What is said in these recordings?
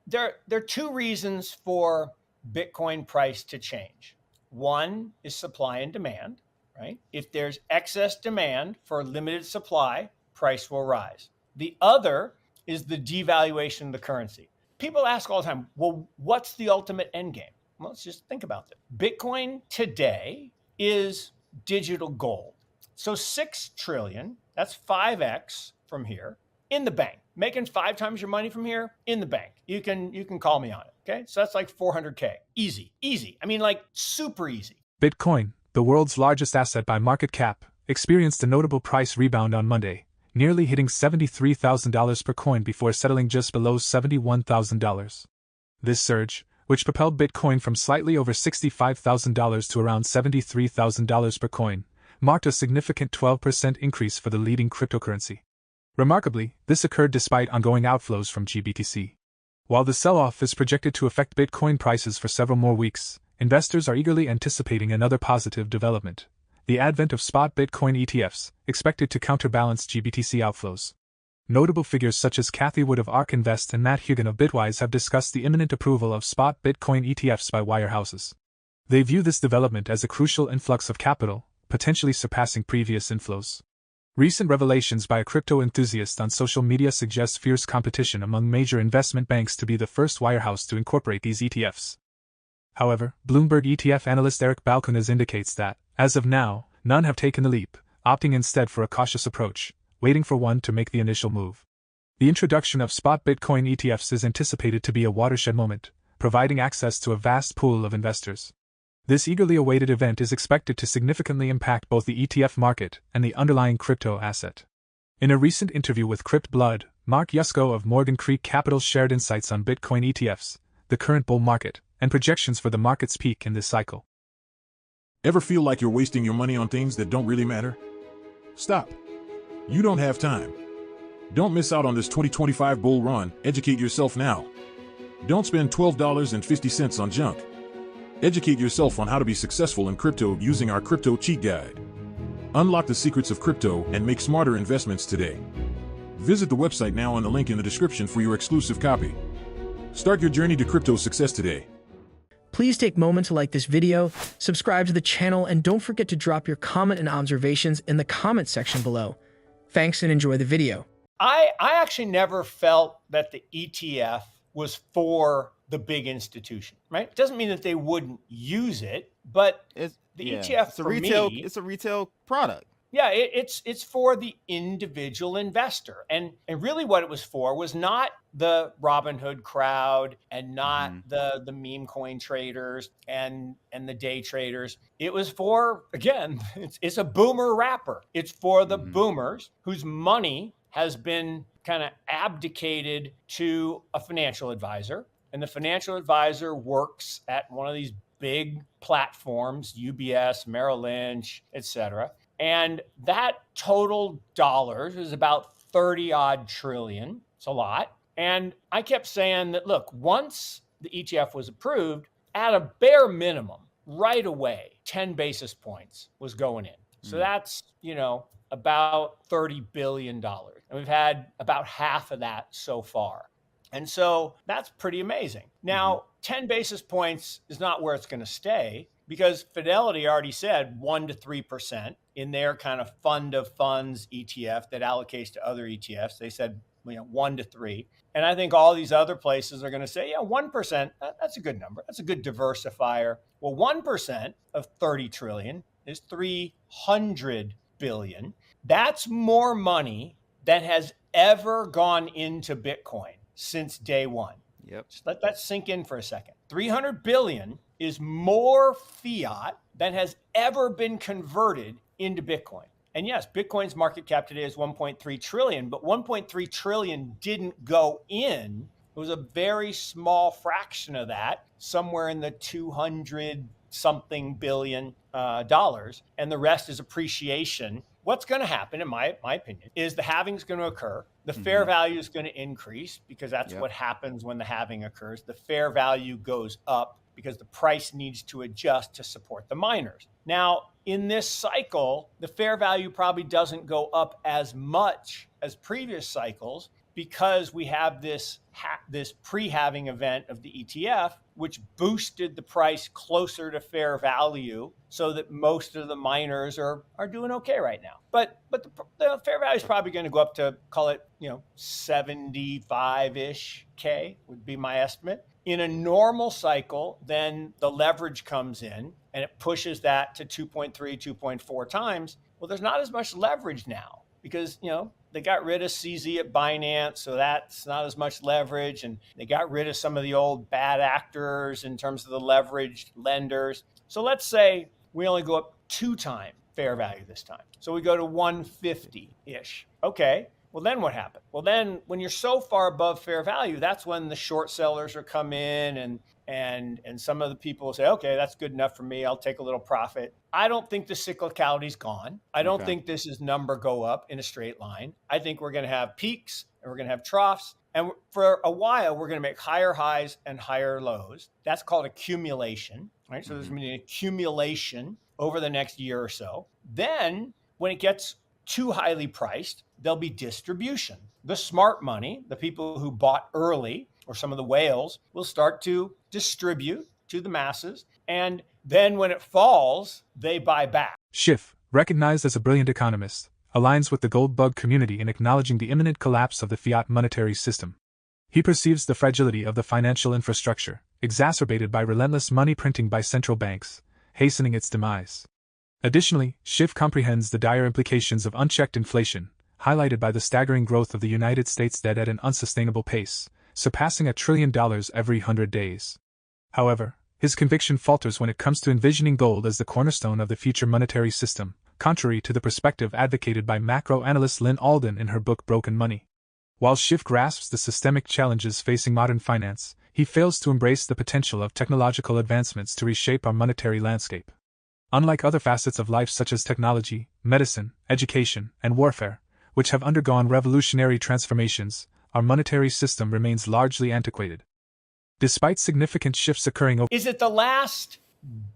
there are two reasons for Bitcoin price to change. One is supply and demand, right? If there's excess demand for limited supply, price will rise. The other is the devaluation of the currency. People ask all the time, well, what's the ultimate end game? Well, let's just think about it. Bitcoin today is digital gold. So 6 trillion, that's 5x from here in the bank. Making 5 times your money from here in the bank. You can call me on it. Okay. So that's like 400K. Easy. I mean, like super easy. Bitcoin, the world's largest asset by market cap, experienced a notable price rebound on Monday, nearly hitting $73,000 per coin before settling just below $71,000. This surge, which propelled Bitcoin from slightly over $65,000 to around $73,000 per coin, marked a significant 12% increase for the leading cryptocurrency. Remarkably, this occurred despite ongoing outflows from GBTC. While the sell-off is projected to affect Bitcoin prices for several more weeks, investors are eagerly anticipating another positive development: the advent of spot Bitcoin ETFs, expected to counterbalance GBTC outflows. Notable figures such as Cathie Wood of ARK Invest and Matt Hugan of Bitwise have discussed the imminent approval of spot Bitcoin ETFs by wirehouses. They view this development as a crucial influx of capital, potentially surpassing previous inflows. Recent revelations by a crypto enthusiast on social media suggest fierce competition among major investment banks to be the first wirehouse to incorporate these ETFs. However, Bloomberg ETF analyst Eric Balcones indicates that, as of now, none have taken the leap, opting instead for a cautious approach, waiting for one to make the initial move. The introduction of spot Bitcoin ETFs is anticipated to be a watershed moment, providing access to a vast pool of investors. This eagerly awaited event is expected to significantly impact both the ETF market and the underlying crypto asset. In a recent interview with CryptBlood, Mark Yusko of Morgan Creek Capital shared insights on Bitcoin ETFs, the current bull market, and projections for the market's peak in this cycle. Ever feel like you're wasting your money on things that don't really matter? Stop. You don't have time. Don't miss out on this 2025 bull run. Educate yourself now. Don't spend $12.50 on junk. Educate yourself on how to be successful in crypto using our crypto cheat guide. Unlock the secrets of crypto and make smarter investments today. Visit the website now on the link in the description for your exclusive copy. Start your journey to crypto success today. Please take a moment to like this video, subscribe to the channel, and don't forget to drop your comment and observations in the comment section below. Thanks and enjoy the video. I actually never felt that the ETF was for the big institution, right? It doesn't mean that they wouldn't use it, but ETF it's a retail, it's a retail product. Yeah, it's for the individual investor. And really what it was for was not the Robinhood crowd and not the meme coin traders and the day traders. It was for, again, it's a boomer wrapper. It's for the boomers whose money has been kind of abdicated to a financial advisor. And the financial advisor works at one of these big platforms, UBS, Merrill Lynch, etc. And that total dollars is about 30 odd trillion. It's a lot. And I kept saying that, look, once the ETF was approved, at a bare minimum, right away, 10 basis points was going in. So that's, about $30 billion. And we've had about half of that so far. And so that's pretty amazing. Now, 10 basis points is not where it's going to stay, because Fidelity already said 1 to 3% in their kind of fund of funds ETF that allocates to other ETFs. They said 1 to 3. And I think all these other places are going to say, 1%, that's a good number. That's a good diversifier. Well, 1% of 30 trillion is 300 billion. That's more money than has ever gone into Bitcoin since day one. Yep. Just let that sink in for a second. 300 billion is more fiat than has ever been converted into Bitcoin. And yes, Bitcoin's market cap today is 1.3 trillion, but 1.3 trillion didn't go in. It was a very small fraction of that, somewhere in the 200 something billion dollars, and the rest is appreciation. What's going to happen, in my opinion, is the halving is going to occur. The fair value is going to increase, because that's what happens when the halving occurs. The fair value goes up because the price needs to adjust to support the miners. Now, in this cycle, the fair value probably doesn't go up as much as previous cycles, because we have this this pre-halving event of the ETF, which boosted the price closer to fair value, so that most of the miners are doing okay right now. But the fair value is probably going to go up to, call it, 75-ish K would be my estimate. In a normal cycle, then the leverage comes in and it pushes that to 2.3, 2.4 times. Well, there's not as much leverage now because, they got rid of CZ at Binance, so that's not as much leverage. And they got rid of some of the old bad actors in terms of the leveraged lenders. So let's say we only go up 2 times fair value this time. So we go to 150-ish. Okay. Well, then what happened? Well, then when you're so far above fair value, that's when the short sellers are come in and some of the people will say, okay, that's good enough for me. I'll take a little profit. I don't think the cyclicality's gone. I don't think this is number go up in a straight line. I think we're going to have peaks and we're going to have troughs. And for a while, we're going to make higher highs and higher lows. That's called accumulation, right? So there's going to be an accumulation over the next year or so. Then when it gets too highly priced, there'll be distribution. The smart money, the people who bought early, or some of the whales, will start to distribute to the masses. And then when it falls, they buy back. Schiff, recognized as a brilliant economist, aligns with the gold bug community in acknowledging the imminent collapse of the fiat monetary system. He perceives the fragility of the financial infrastructure, exacerbated by relentless money printing by central banks, hastening its demise. Additionally, Schiff comprehends the dire implications of unchecked inflation, highlighted by the staggering growth of the United States debt at an unsustainable pace, surpassing $1 trillion every 100 days. However, his conviction falters when it comes to envisioning gold as the cornerstone of the future monetary system, contrary to the perspective advocated by macro analyst Lynn Alden in her book Broken Money. While Schiff grasps the systemic challenges facing modern finance, he fails to embrace the potential of technological advancements to reshape our monetary landscape. Unlike other facets of life such as technology, medicine, education, and warfare, which have undergone revolutionary transformations, our monetary system remains largely antiquated. Despite significant shifts occurring over... Is it the last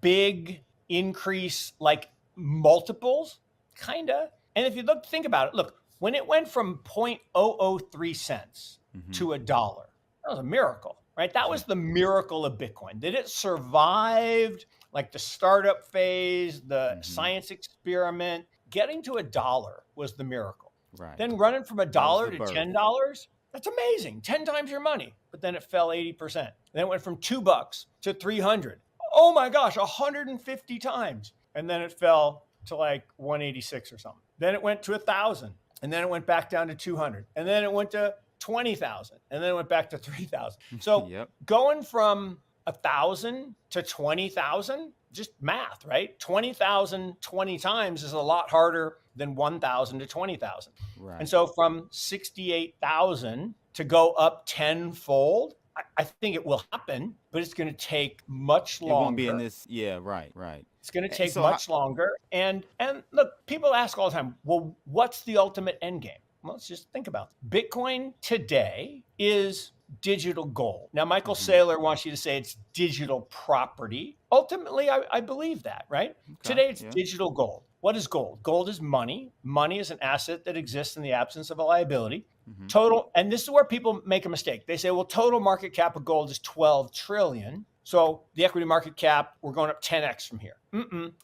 big increase, like multiples? Kinda. And if you think about it, look, when it went from 0.003 cents to $1, that was a miracle, right? That was the miracle of Bitcoin. That it survived like the startup phase, the science experiment. Getting to $1 was the miracle. Right. Then running from $1 to $10, that's amazing. 10 times your money. But then it fell 80%. Then it went from $2 to 300. Oh my gosh, 150 times. And then it fell to like 186 or something. Then it went to 1,000. And then it went back down to 200. And then it went to 20,000. And then it went back to 3,000. So going from 1,000 to 20,000, just math, right? 20,000 20 times is a lot harder than 1,000 to 20,000. Right. And so from 68,000 to go up tenfold, I think it will happen, but it's going to take much longer. It won't be in this. Yeah, right. It's going to take much longer. And look, people ask all the time, well, what's the ultimate end game? Well, let's just think about it. Bitcoin today is digital gold. Now, Michael Saylor wants you to say it's digital property. Ultimately, I believe that, right? Okay. Today, it's digital gold. What is gold? Gold is money. Money is an asset that exists in the absence of a liability. Total, and this is where people make a mistake. They say, well, total market cap of gold is 12 trillion. So the equity market cap, we're going up 10x from here.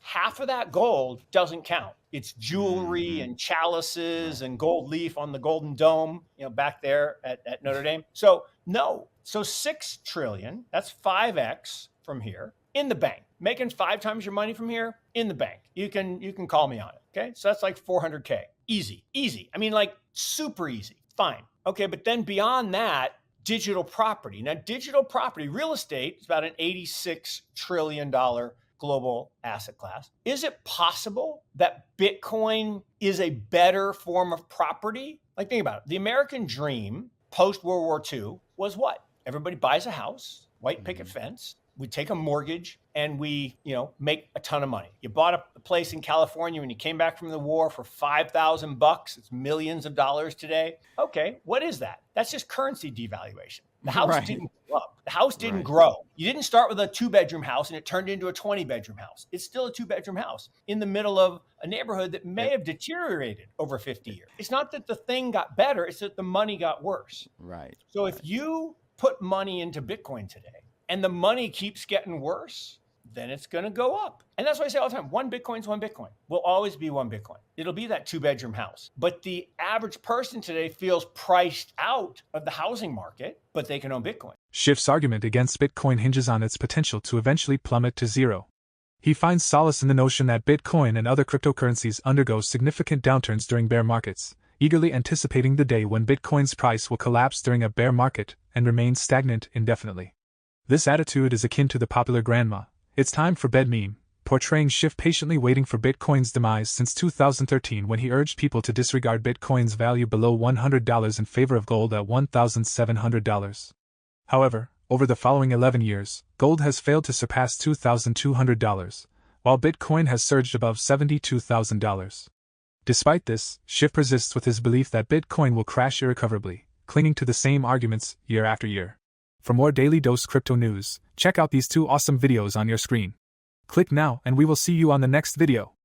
Half of that gold doesn't count. It's jewelry and chalices and gold leaf on the Golden Dome, back there at Notre Dame. So no. So 6 trillion, that's 5x from here in the bank. Making 5 times your money from here in the bank. You can call me on it. Okay. So that's like 400K. Easy. I mean, like super easy. Fine. Okay. But then beyond that, digital property. Now, digital property, real estate is about an $86 trillion global asset class. Is it possible that Bitcoin is a better form of property? Like, think about it. The American dream post-World War II was what? Everybody buys a house, white picket fence. We take a mortgage and we, make a ton of money. You bought a place in California when you came back from the war for $5,000. It's millions of dollars today. Okay, what is that? That's just currency devaluation. The house didn't go up. The house didn't grow. You didn't start with a 2-bedroom house and it turned into a 20-bedroom house. It's still a 2-bedroom house in the middle of a neighborhood that may have deteriorated over 50 years. It's not that the thing got better, it's that the money got worse. Right. So if you put money into Bitcoin today and the money keeps getting worse, then it's going to go up. And that's why I say all the time, one Bitcoin's one Bitcoin. Will always be one Bitcoin. It'll be that 2-bedroom house. But the average person today feels priced out of the housing market, but they can own Bitcoin. Schiff's argument against Bitcoin hinges on its potential to eventually plummet to zero. He finds solace in the notion that Bitcoin and other cryptocurrencies undergo significant downturns during bear markets, eagerly anticipating the day when Bitcoin's price will collapse during a bear market and remain stagnant indefinitely. This attitude is akin to the popular grandma, "It's time for bed" meme, portraying Schiff patiently waiting for Bitcoin's demise since 2013 when he urged people to disregard Bitcoin's value below $100 in favor of gold at $1,700. However, over the following 11 years, gold has failed to surpass $2,200, while Bitcoin has surged above $72,000. Despite this, Schiff persists with his belief that Bitcoin will crash irrecoverably, clinging to the same arguments year after year. For more Daily Dose Crypto news, check out these 2 awesome videos on your screen. Click now and we will see you on the next video.